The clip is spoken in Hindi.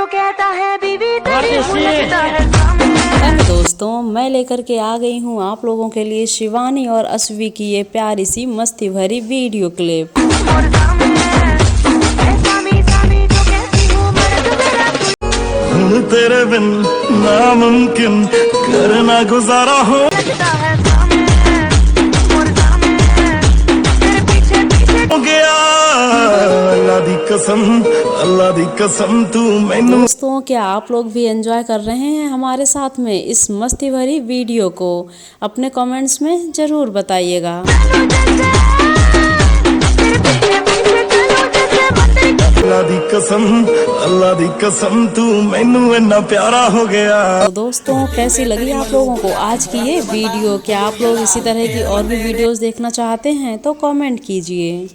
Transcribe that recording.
जो कहता है बीवी तेरी भूलता है। दोस्तों मैं लेकर के आ गई हूँ आप लोगों के लिए शिवानी और अश्वी की ये प्यारी सी मस्ती भरी वीडियो क्लिप। तेरे बिन नामुमकिन करना गुजारा हो गया। अल्लाह दी कसम तू मैनू। दोस्तों क्या आप लोग भी एंजॉय कर रहे हैं हमारे साथ में इस मस्ती भरी वीडियो को? अपने कमेंट्स में जरूर बताइएगा। अल्लाह दी कसम तू मैनू इन्ना प्यारा हो गया। तो दोस्तों कैसी लगी आप लोगों को आज की ये वीडियो? क्या आप लोग इसी तरह की और भी वीडियोस देखना चाहते हैं तो कमेंट कीजिए।